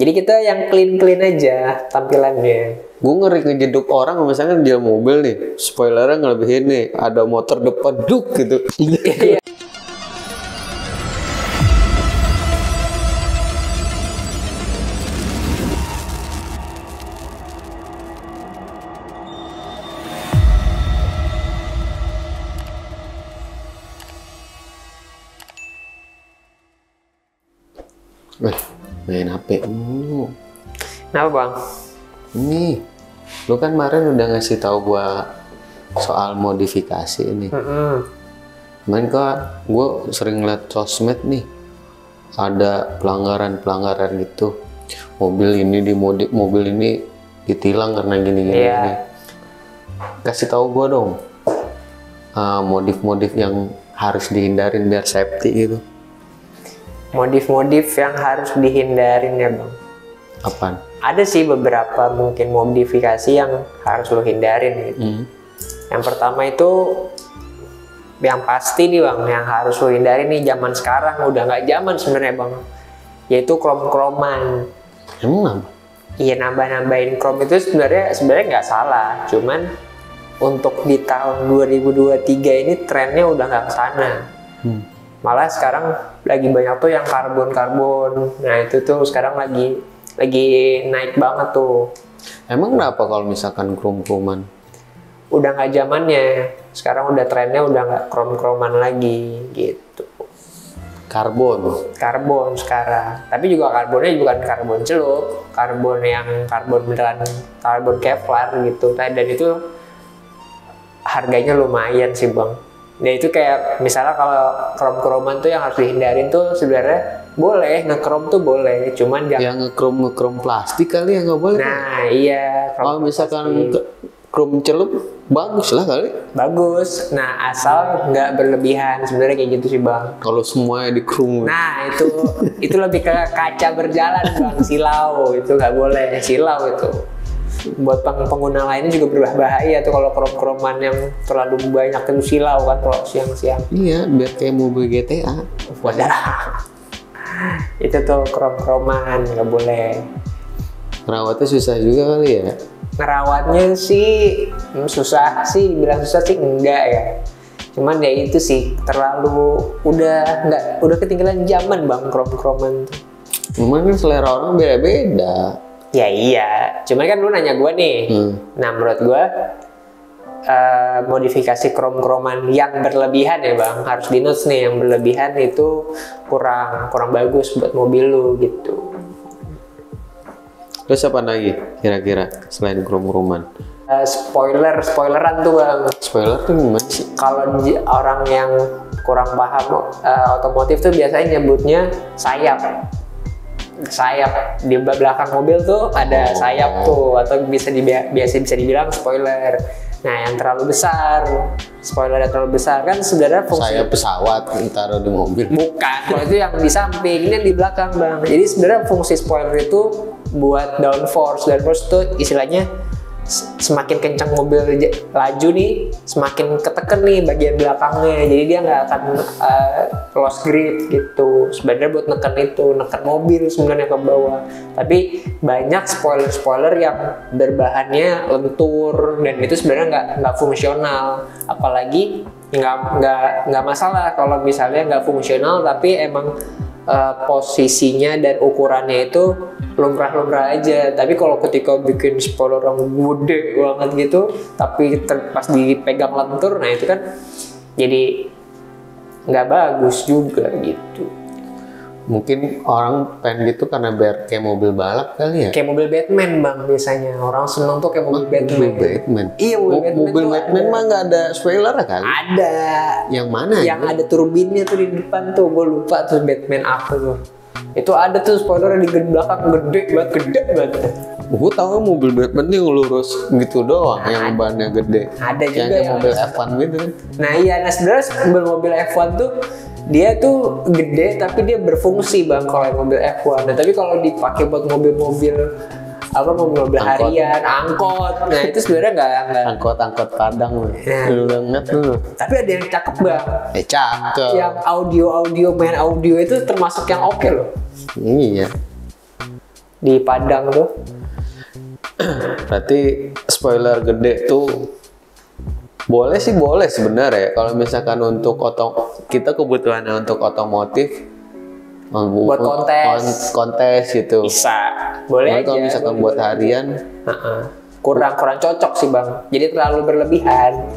Jadi kita yang clean aja tampilannya. Gue ngeri ngejeduk orang misalnya di dalam mobil nih, spoilernya ngelebihin nih, ada motor depan duk gitu. Iya. Main HP. Kenapa bang? Nih, lu kan kemarin udah ngasih tahu gua soal modifikasi ini. Kemarin kok gue sering ngeliat sosmed nih, ada pelanggaran gitu. Mobil ini dimodif, mobil ini ditilang karena gini-gini. Iya. Kasih tahu gua dong, modif-modif yang harus dihindarin biar safety gitu. Modif-modif yang harus dihindarin ya bang. Apaan? Ada sih beberapa mungkin modifikasi yang harus lo hindarin gitu. Yang pertama itu yang pasti nih bang, yang harus lo hindarin nih zaman sekarang udah nggak zaman sebenarnya bang, yaitu krom-kroman. Emang apa? Iya, nambah-nambahin krom itu sebenarnya nggak salah, cuman untuk di tahun 2023 ini trennya udah nggak ke sana. Malah sekarang lagi banyak tuh yang karbon. Nah itu tuh sekarang lagi naik banget tuh. Emang kenapa kalau misalkan krom-kroman? Udah nggak zamannya. Sekarang udah trennya udah nggak krom-kroman lagi gitu. Karbon sekarang. Tapi juga karbonnya bukan karbon celup, karbon yang karbon beneran, karbon Kevlar gitu. Dan itu harganya lumayan sih bang. Nah itu kayak misalnya kalau krom-kroman tuh yang harus dihindarin tuh sebenarnya boleh, ngekrom tuh boleh, cuman jangan yang ngekrom plastik kali ya nggak boleh. Nah iya, kalau misalkan krom celup bagus lah kali. Bagus. Nah asal nggak berlebihan sebenarnya kayak gitu sih bang. Kalau semuanya di krom. Nah itu lebih ke kaca berjalan bang, silau itu nggak boleh, silau itu. Buat pengguna lainnya juga berbahaya tuh kalau krom-kroman yang terlalu banyak itu silau kan kalau siang-siang. Iya, biar kayak mobil GTA. Wadah. Itu tuh krom-kroman nggak boleh. Ngerawatnya susah juga kali ya. Ngerawatnya sih susah sih, bilang susah sih enggak ya. Cuman ya itu sih terlalu udah ketinggalan zaman bang krom-kroman tuh. Cuman kan selera orang beda-beda. Ya iya, cuman kan lu nanya gue nih. Nah menurut gue modifikasi krom-kroman yang berlebihan ya bang, harus di notes nih, yang berlebihan itu kurang bagus buat mobil lu gitu. Terus apa lagi kira-kira selain krom-kroman? Spoileran tuh bang. Spoiler tuh gimana sih? Kalau orang yang kurang paham otomotif tuh biasanya nyebutnya sayap di belakang mobil tuh ada sayap tuh, atau biasa dibilang spoiler. Nah yang terlalu besar, spoiler yang terlalu besar kan sebenarnya fungsi sayap pesawat ditaruh di mobil. Bukan, kalau itu yang di samping, ini yang di belakang bang. Jadi sebenarnya fungsi spoiler itu buat downforce tuh istilahnya semakin kencang mobil laju nih, semakin ketekan nih bagian belakangnya, jadi dia nggak akan lost grip gitu. Sebenarnya buat neken mobil sebenarnya ke bawah. Tapi banyak spoiler yang berbahannya lentur dan itu sebenarnya nggak fungsional. Apalagi nggak masalah kalau misalnya nggak fungsional, tapi emang posisinya dan ukurannya itu lumrah-lumrah aja. Tapi kalau ketika bikin spoiler yang gede banget gitu, tapi pas dipegang lentur, nah itu kan jadi nggak bagus juga gitu. Mungkin orang pengen gitu karena biar kayak mobil balap kali ya? Kayak mobil Batman bang, biasanya orang seneng tuh kayak mobil Batman. Iya, mobil Batman mah nggak ada spoiler kan? Ada. Yang mana? Yang ada turbinnya tuh di depan tuh, gue lupa tuh Batman apa tuh. Itu ada tuh spoiler di belakang gede banget. Gue tau kan mobil Batman yang lurus gitu doang, yang bannya gede. Ada juga yang mobil F1 gitu. Nah iya, nah sebenarnya mobil F1 tuh dia tuh gede tapi dia berfungsi bang kalau mobil F1. Nah tapi kalau dipakai buat mobil harian, angkot, nah itu sebenarnya nggak angkot Padang loh. Lu banget lu. Tapi ada yang cakep bang. Cakep. Yang main audio itu termasuk yang oke loh. Iya. di Padang tuh. Berarti spoiler gede tuh boleh sih, boleh sebenarnya kalau misalkan untuk kita kebutuhannya untuk otomotif Buat kontes gitu. Bisa, boleh aja. Kalau misalkan buat harian kurang cocok sih bang. Jadi terlalu berlebihan.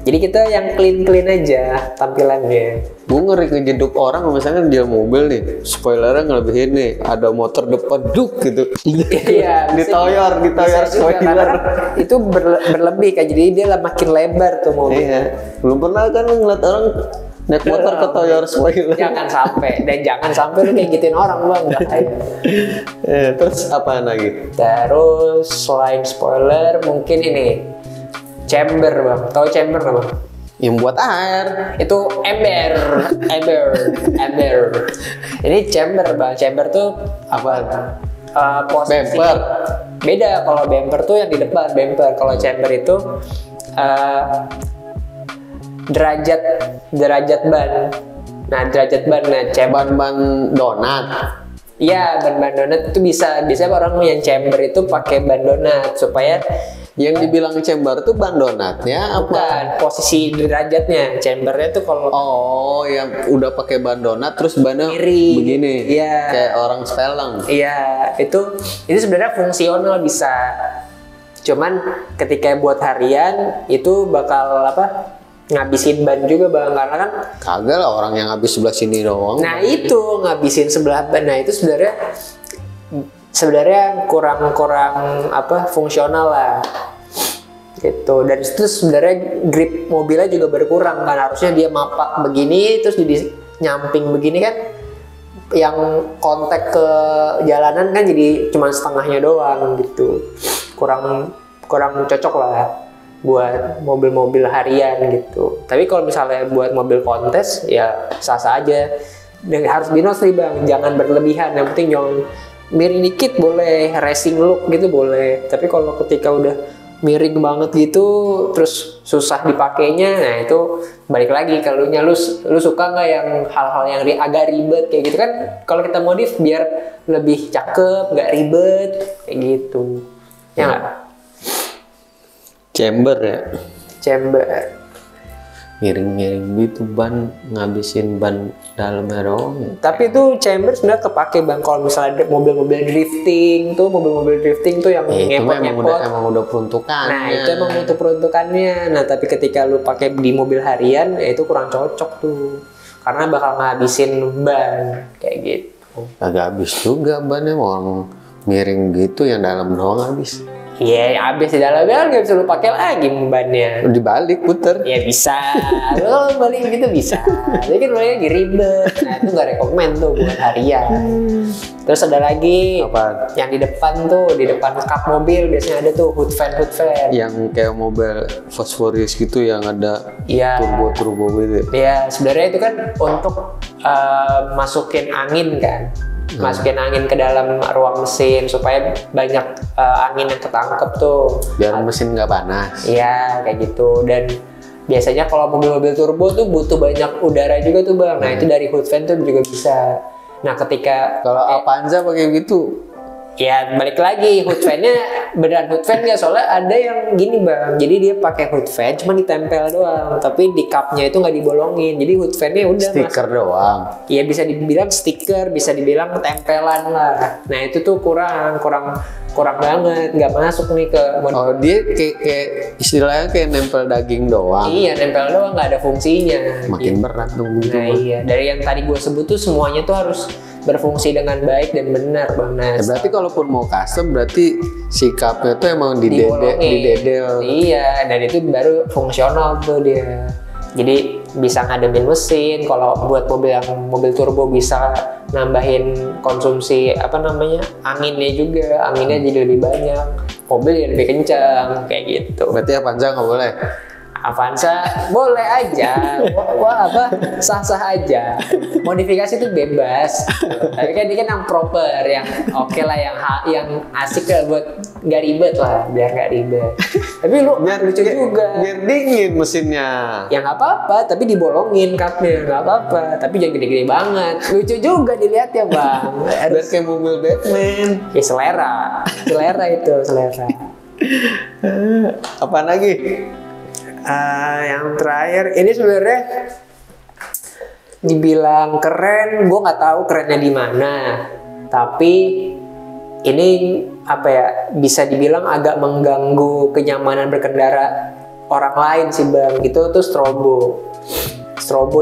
Jadi kita yang clean aja tampilannya. Gue ngeri ngejeduk orang, misalnya dia mobil nih, spoilernya ngelebihin nih, ada motor depan duk gitu. Iya, ditoyor spoiler. Karena itu berlebih kan, jadi dia makin lebar tuh mobil. Iya. Belum pernah kan lu ngeliat orang naik motor ketoyor spoiler. Jangan sampai lu kayak gituin orang bang. Terus apa lagi? Terus selain spoiler mungkin ini chamber bang. Tahu chamber nggak bang? Yang buat air. Itu ember. Ini chamber bang. Chamber tuh Apa? Posisi Bumper. beda. Kalau bumper tuh yang di depan bumper. Kalau chamber itu derajat ban. Nah derajat ban. Nah chamber Ban donat. Iya, ban donat itu biasanya orang yang chamber itu pakai ban donat supaya Yang dibilang chamber tuh ban donatnya apa? bukan posisi derajatnya. Chambernya tuh kalau Oh, yang udah pakai ban donat terus bannya Kiri. begini. Iya. Kayak orang spelling. iya itu sebenarnya fungsional bisa. Cuman ketika buat harian itu bakal ngabisin ban juga bang, karena kan Kagak lah, orang yang habis sebelah sini doang. nah itu ngabisin sebelah ban. Nah itu sebenarnya kurang fungsional lah gitu. Dan itu sebenarnya grip mobilnya juga berkurang kan, harusnya dia mapak begini terus jadi nyamping begini kan, yang kontak ke jalanan kan jadi cuma setengahnya doang gitu. Kurang cocok lah buat mobil-mobil harian gitu. Tapi kalau misalnya buat mobil kontes ya sah-sah aja. Dan harus binos nih bang, jangan berlebihan. Yang penting jangan miring dikit boleh, racing look gitu boleh. Tapi kalau ketika udah miring banget gitu, terus susah dipakainya, nah itu balik lagi kalau lu suka nggak yang hal-hal yang agak ribet kayak gitu kan? Kalau kita modif biar lebih cakep, nggak ribet kayak gitu, ya nggak? Chamber ya. Chamber. Miring-miring gitu ban, ngabisin ban dalamnya doang ya. Tapi itu chamber sebenarnya kepake bang kalau misalnya mobil-mobil drifting tuh yang Itu ngepot-ngepot. emang udah peruntukannya. Nah itu emang untuk peruntukannya. Nah tapi ketika lu pakai di mobil harian ya itu kurang cocok tuh, karena bakal ngabisin ban kayak gitu. Agak habis juga bannya, orang miring gitu yang dalam doang habis. Iya, habis di dalamnya nggak bisa lu pakai lagi bannya. Dibalik puter. Ya bisa, lu balik gitu bisa. Jadi kan mulai lagi ribet. Nah itu nggak rekomen tuh buat harian. Terus ada lagi Apa? yang di depan kap mobil biasanya ada tuh hood fan. Yang kayak mobil Fast Furious gitu yang ada Iya. turbo gitu. Ya sebenarnya itu kan untuk masukin angin kan. Masukin angin ke dalam ruang mesin supaya banyak angin yang ketangkep tuh. Biar mesin nggak panas. Iya kayak gitu. Dan biasanya kalau mobil-mobil turbo tuh butuh banyak udara juga tuh bang. Nah itu dari hood fan tuh juga bisa. Nah ketika Kalau Avanza pakai gitu, ya balik lagi hood fan-nya beneran hood fan nggak, soalnya ada yang gini bang, jadi dia pakai hood fan cuma ditempel doang, tapi di cupnya itu nggak dibolongin, jadi hood fan-nya udah stiker doang. Iya bisa dibilang stiker, bisa dibilang tempelan lah. Nah itu tuh kurang banget, nggak masuk nih ke Oh dia kayak istilahnya kayak nempel daging doang. Iya nempel doang, nggak ada fungsinya. Makin berat dong gitu. Nah iya, dari yang tadi gue sebut tuh semuanya tuh harus berfungsi dengan baik dan benar bang. Nah, Berarti kalaupun mau custom berarti sikapnya tuh emang dibolongin. didedel. Iya, dan itu baru fungsional tuh dia. Jadi bisa ngademin mesin. Kalau buat mobil turbo bisa nambahin konsumsi anginnya juga. Anginnya jadi lebih banyak. Mobil jadi lebih kencang kayak gitu. Berarti Avanza nggak boleh. Avanza boleh aja, wah apa sah-sah aja. Modifikasi itu bebas. Tapi kan ini kan yang proper, yang oke lah, yang asik lah buat nggak ribet lah, biar nggak ribet. Tapi biar lucu juga. Biar dingin mesinnya. Ya nggak apa-apa, tapi dibolongin cupnya nggak apa-apa. Tapi jangan gede-gede banget. Lucu juga dilihat ya bang. Biar kayak mobil Batman. Ya selera itu selera. Apaan lagi? Yang terakhir ini sebenarnya dibilang keren, gue nggak tahu kerennya di mana. Tapi ini apa ya, bisa dibilang agak mengganggu kenyamanan berkendara orang lain sih bang. Itu tuh strobo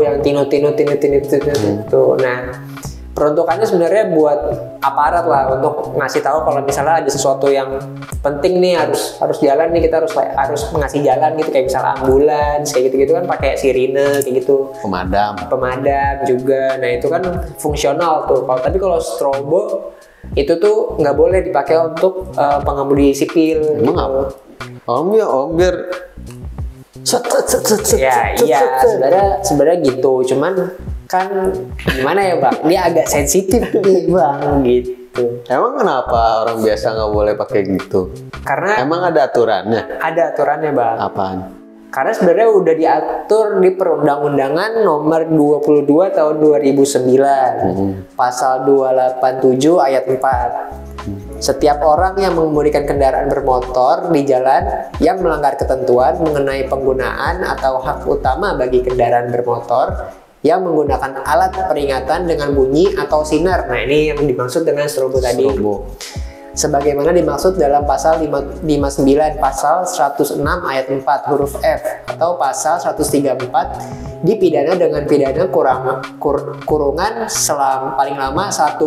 yang tinut itu. Nah, peruntukannya sebenarnya buat aparat lah, untuk ngasih tahu kalau misalnya ada sesuatu yang penting nih, harus jalan nih, kita harus ngasih jalan gitu, kayak misalnya ambulans kayak gitu kan pakai sirine kayak gitu. Pemadam juga. Nah itu kan fungsional tuh. Tapi kalau strobo itu tuh nggak boleh dipakai untuk pengemudi sipil. Emang gitu. apa? Biar Ya iya sebenarnya gitu, cuman kan gimana ya bang, dia agak sensitif nih bang gitu. Emang kenapa orang biasa nggak boleh pakai gitu? Karena emang ada aturannya? Ada aturannya bang. Apaan? Karena sebenarnya udah diatur di Perundang-undangan nomor 22 tahun 2009, pasal 287 ayat 4. Setiap orang yang mengemudikan kendaraan bermotor di jalan yang melanggar ketentuan mengenai penggunaan atau hak utama bagi kendaraan bermotor yang menggunakan alat peringatan dengan bunyi atau sinar. Nah ini yang dimaksud dengan strobo tadi. Sebagaimana dimaksud dalam pasal 59, pasal 106 ayat 4 huruf F, atau pasal 134 dipidana dengan pidana kurungan paling lama 1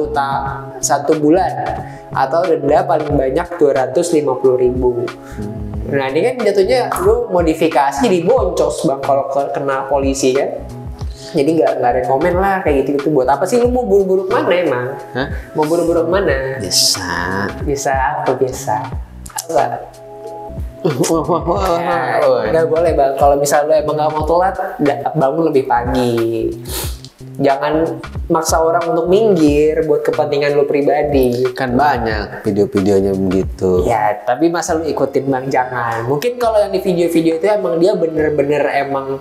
bulan atau denda paling banyak 250.000. Nah ini kan jatuhnya lu modifikasi diboncos bang kalau kena polisi kan. Jadi nggak rekomen lah kayak gitu. Buat apa sih lu mau buru-buru mana emang? Hah? Mau buru-buru mana? Bisa. Apa? Nggak boleh bang. Kalau misalnya lu emang nggak mau telat, bangun lebih pagi. Jangan maksa orang untuk minggir buat kepentingan lu pribadi. Kan banyak video-videonya begitu. Ya, tapi masa lu ikutin bang, jangan. Mungkin kalau yang di video-video itu emang dia bener-bener emang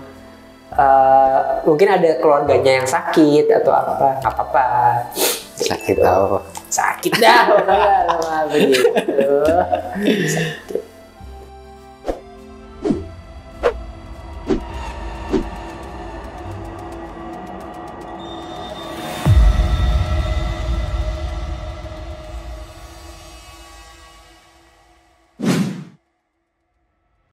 mungkin ada keluarganya yang sakit atau apa. Sakit apa? Sakit dah pokoknya begitu. Sakit.